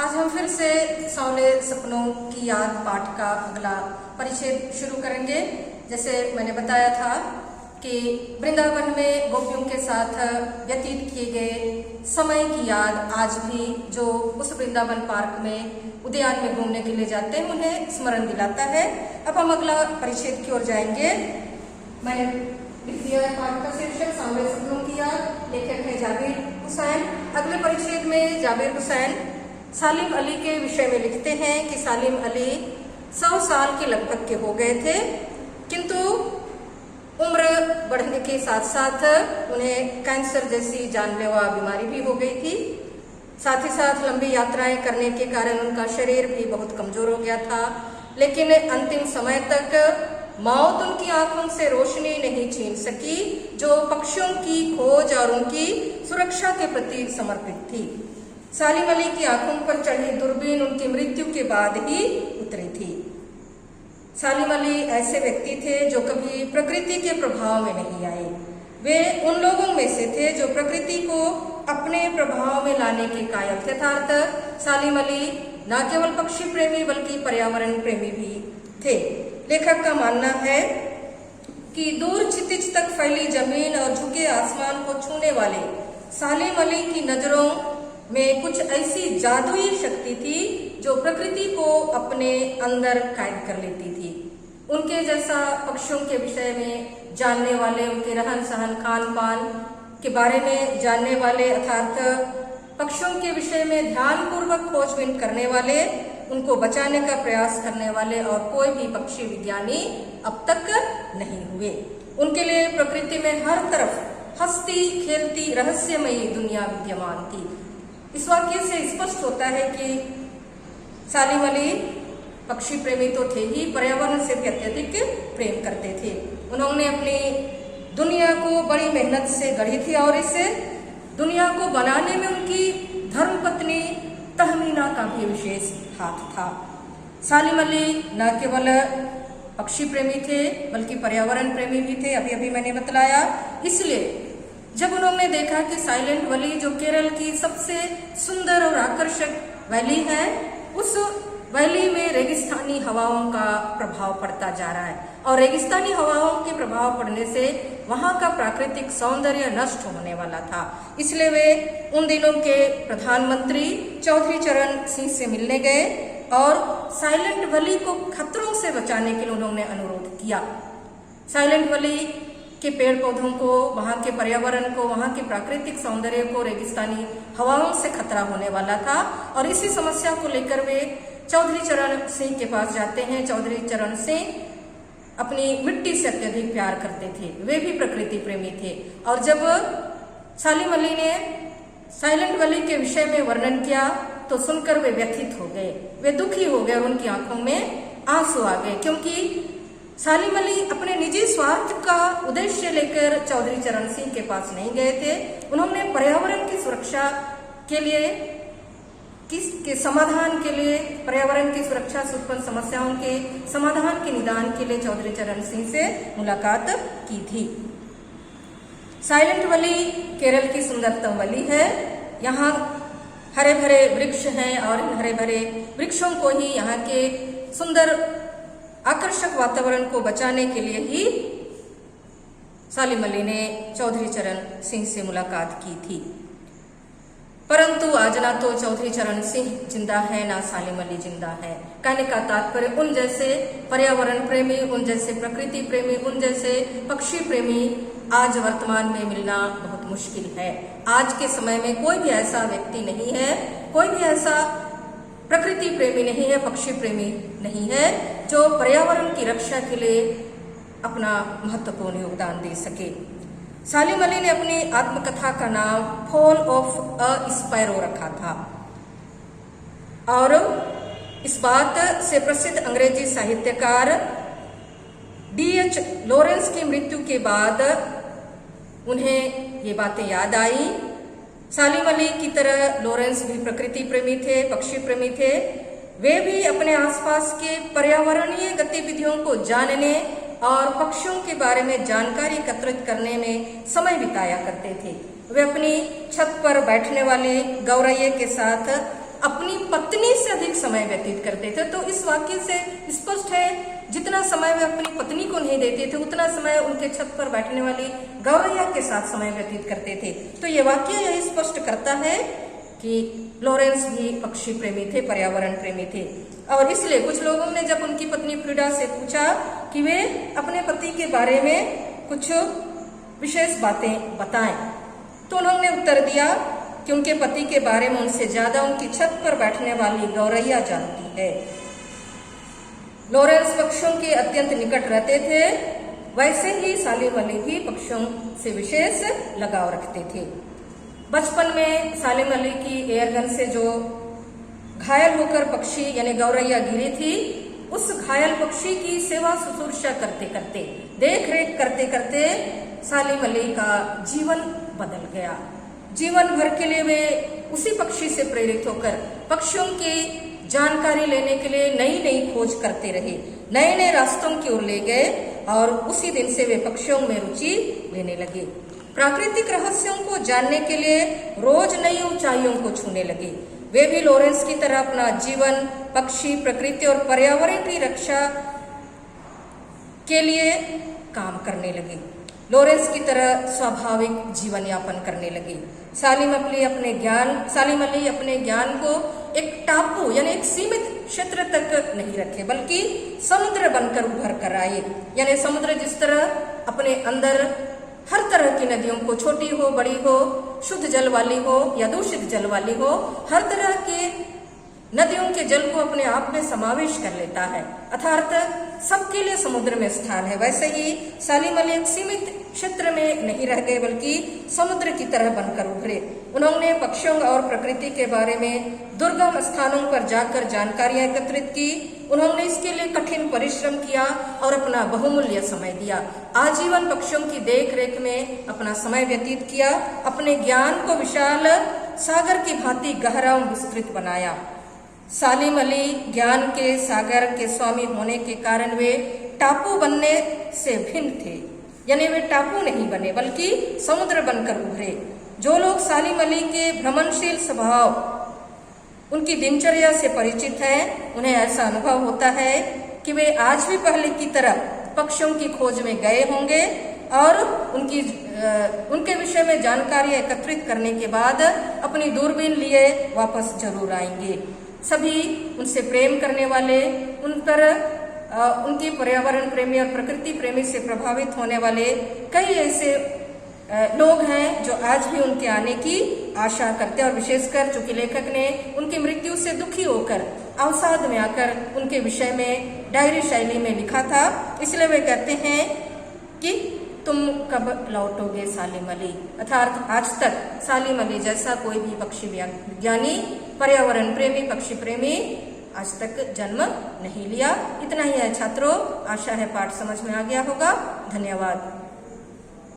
आज हम फिर से सांवले सपनों की याद पाठ का अगला परिच्छेद शुरू करेंगे। जैसे मैंने बताया था कि वृंदावन में गोपियों के साथ व्यतीत किए गए समय की याद आज भी जो उस वृंदावन पार्क में उद्यान में घूमने के लिए जाते हैं उन्हें स्मरण दिलाता है। अब हम अगला परिच्छेद की ओर जाएंगे। मैंने लिख दिया है पाठ का शीर्षक सांवले सपनों की याद। लेखक है जाबिर हुसैन। अगले परिच्छेद में जाबिर हुसैन सालिम अली के विषय में लिखते हैं कि सालिम अली 100 साल के लगभग के हो गए थे, किंतु उम्र बढ़ने के साथ साथ उन्हें कैंसर जैसी जानलेवा बीमारी भी हो गई थी। साथ ही साथ लंबी यात्राएं करने के कारण उनका शरीर भी बहुत कमजोर हो गया था। लेकिन अंतिम समय तक मौत उनकी आंखों से रोशनी नहीं छीन सकी, जो पक्षियों की खोज और उनकी सुरक्षा के प्रति समर्पित थी। सालिम अली की आंखों पर चढ़ी दूरबीन उनकी मृत्यु के बाद ही उतरी थी। सालिम अली ऐसे व्यक्ति थे जो कभी प्रकृति के प्रभाव में नहीं आए। वे उन लोगों में से थे जो प्रकृति को अपने प्रभाव में लाने के कायल थे। अर्थात सालिम अली न केवल पक्षी प्रेमी बल्कि पर्यावरण प्रेमी भी थे। लेखक का मानना है कि दूर क्षितिज तक फैली जमीन और झुके आसमान को छूने वाले सालिम अली की नजरों में कुछ ऐसी जादुई शक्ति थी जो प्रकृति को अपने अंदर कैद कर लेती थी। उनके जैसा पक्षियों के विषय में जानने वाले, उनके रहन सहन खान पान के बारे में जानने वाले, अर्थात पक्षियों के विषय में ध्यान पूर्वक खोजबीन करने वाले, उनको बचाने का प्रयास करने वाले और कोई भी पक्षी विज्ञानी अब तक नहीं हुए। उनके लिए प्रकृति में हर तरफ हंसती खेलती रहस्यमयी दुनिया विद्यमान थी। इस वाक्य से स्पष्ट होता है कि सालिम अली पक्षी प्रेमी तो थे ही, पर्यावरण से भी अत्यधिक प्रेम करते थे। उन्होंने अपनी दुनिया को बड़ी मेहनत से गढ़ी थी और इस दुनिया को बनाने में उनकी धर्मपत्नी तहमीना का भी विशेष हाथ था। सालिम अली न केवल पक्षी प्रेमी थे बल्कि पर्यावरण प्रेमी भी थे, अभी अभी मैंने बतलाया। इसलिए जब उन्होंने देखा कि साइलेंट वैली जो केरल की सबसे सुंदर और आकर्षक वैली है, उस वैली में रेगिस्तानी हवाओं का प्रभाव पड़ता जा रहा है और रेगिस्तानी हवाओं के प्रभाव पड़ने से वहां का प्राकृतिक सौंदर्य नष्ट होने वाला था। इसलिए वे उन दिनों के प्रधानमंत्री चौधरी चरण सिंह से मिलने गए और साइलेंट वैली को खतरों से बचाने के लिए उन्होंने अनुरोध किया। साइलेंट वैली के पेड़ पौधों को, वहां के पर्यावरण को, वहां के प्राकृतिक सौंदर्य को रेगिस्तानी हवाओं से खतरा होने वाला था और इसी समस्या को लेकर वे चौधरी चरण सिंह के पास जाते हैं। चौधरी चरण सिंह अपनी मिट्टी से अत्यधिक प्यार करते थे, वे भी प्रकृति प्रेमी थे और जब सालिम अली ने साइलेंट वैली के विषय में वर्णन किया तो सुनकर वे व्यथित हो गए, वे दुखी हो गए और उनकी आंखों में आंसू आ गए, क्योंकि सालिम अली अपने निजी स्वार्थ का उद्देश्य लेकर चौधरी चरण सिंह के पास नहीं गए थे। उन्होंने पर्यावरण की सुरक्षा के लिए, के समाधान के लिए, पर्यावरण की सुरक्षा से उत्पन्न समस्याओं के समाधान के निदान के लिए चौधरी चरण सिंह से मुलाकात की थी। साइलेंट वैली केरल की सुंदरतम वैली है। यहाँ हरे भरे वृक्ष हैं और इन हरे भरे वृक्षों को ही यहाँ के सुंदर आकर्षक वातावरण को बचाने के लिए ही सालिम अली ने चौधरी चरण सिंह से मुलाकात की थी। परंतु आज ना तो चौधरी चरण सिंह जिंदा है ना सालिम अली जिंदा है। कहने का तात्पर्य उन जैसे पर्यावरण प्रेमी, उन जैसे प्रकृति प्रेमी, उन जैसे पक्षी प्रेमी आज वर्तमान में मिलना बहुत मुश्किल है। आज के समय में कोई भी ऐसा व्यक्ति नहीं है, कोई भी ऐसा प्रकृति प्रेमी नहीं है, पक्षी प्रेमी नहीं है जो पर्यावरण की रक्षा के लिए अपना महत्वपूर्ण योगदान दे सके। सालिम अली ने अपनी आत्मकथा का नाम फॉल ऑफ अ स्पैरो रखा था और इस बात से प्रसिद्ध अंग्रेजी साहित्यकार D.H. लॉरेंस की मृत्यु के बाद उन्हें ये बातें याद आई। सालिम अली की तरह लॉरेंस भी प्रकृति प्रेमी थे, पक्षी प्रेमी थे। वे भी अपने आसपास के पर्यावरणीय गतिविधियों को जानने और पक्षियों के बारे में जानकारी एकत्रित करने में समय बिताया करते थे। वे अपनी छत पर बैठने वाले गौरैया के साथ अपनी पत्नी अधिक समय व्यतीत करते थे। तो इस वाक्य से स्पष्ट है जितना समय वे अपनी पत्नी को नहीं देते थे उतना समय उनके छत पर बैठने वाली गौरैया के साथ समय व्यतीत करते थे। तो ये वाक्य यही स्पष्ट करता है कि लॉरेंस भी पक्षी प्रेमी थे, पर्यावरण प्रेमी थे। और इसलिए कुछ लोगों ने जब उनकी पत्नी फ्रीडा से पूछा कि वे अपने पति के बारे में कुछ विशेष बातें बताएं, तो उन्होंने उत्तर दिया कि उनके पति के बारे में उनसे ज्यादा उनकी छत पर बैठने वाली गौरैया जानती है। लॉरेंस पक्षियों के अत्यंत निकट रहते थे, वैसे ही सालिम अली भी पक्षियों से विशेष लगाव रखते थे। बचपन में सालिम अली की एयरगन से जो घायल होकर पक्षी यानी गौरैया गिरी थी, उस घायल पक्षी की सेवा शुश्रूषा करते करते, देख रेख करते करते सालिम अली का जीवन बदल गया। जीवन भर के लिए वे उसी पक्षी से प्रेरित होकर पक्षियों की जानकारी लेने के लिए नई नई खोज करते रहे, नए नए रास्तों की ओर ले गए और उसी दिन से वे पक्षियों में रुचि लेने लगे। प्राकृतिक रहस्यों को जानने के लिए रोज नई ऊंचाइयों को छूने लगे। वे भी लॉरेंस की तरह अपना जीवन पक्षी, प्रकृति और पर्यावरण की रक्षा के लिए काम करने लगे। लॉरेंस की तरह स्वाभाविक जीवन यापन करने लगे। सालिम अली अपने ज्ञान को एक टापू यानी एक सीमित क्षेत्र तक नहीं रखे, बल्कि समुद्र बनकर उभर कर आए। यानी समुद्र जिस तरह अपने अंदर हर तरह की नदियों को, छोटी हो बड़ी हो, शुद्ध जल वाली हो या दूषित जल वाली हो, हर तरह के नदियों के जल को अपने आप में समावेश कर लेता है, अर्थात सबके लिए समुद्र में स्थान है। वैसे ही सालिम अली एक सीमित क्षेत्र में नहीं रह गए, बल्कि समुद्र की तरह बनकर उभरे। उन्होंने पक्षियों और प्रकृति के बारे में दुर्गम स्थानों पर जाकर जानकारियां एकत्रित की। उन्होंने इसके लिए कठिन परिश्रम किया और अपना बहुमूल्य समय दिया। आजीवन पक्षियों की देख रेख में अपना समय व्यतीत किया। अपने ज्ञान को विशाल सागर की भांति गहरा और विस्तृत बनाया। सालिम अली ज्ञान के सागर के स्वामी होने के कारण वे टापू बनने से भिन्न थे, यानी वे टापू नहीं बने बल्कि समुद्र बनकर उभरे। जो लोग सालिम अली के भ्रमणशील स्वभाव, उनकी दिनचर्या से परिचित हैं, उन्हें ऐसा अनुभव होता है कि वे आज भी पहले की तरह पक्षियों की खोज में गए होंगे और उनके विषय में जानकारी एकत्रित करने के बाद अपनी दूरबीन लिए वापस जरूर आएंगे। सभी उनसे प्रेम करने वाले, उन पर उनकी पर्यावरण प्रेमी और प्रकृति प्रेमी से प्रभावित होने वाले कई ऐसे लोग हैं जो आज भी उनके आने की आशा करते हैं। और विशेषकर चूंकि लेखक ने उनकी मृत्यु से दुखी होकर अवसाद में आकर उनके विषय में डायरी शैली में लिखा था, इसलिए वे कहते हैं कि तुम कब लौटोगे सालिम अली, अर्थात आज तक सालिम अली जैसा कोई भी पक्षी विज्ञानी, पर्यावरण प्रेमी, पक्षी प्रेमी आज तक जन्म नहीं लिया। इतना ही है छात्रों, आशा है पाठ समझ में आ गया होगा। धन्यवाद।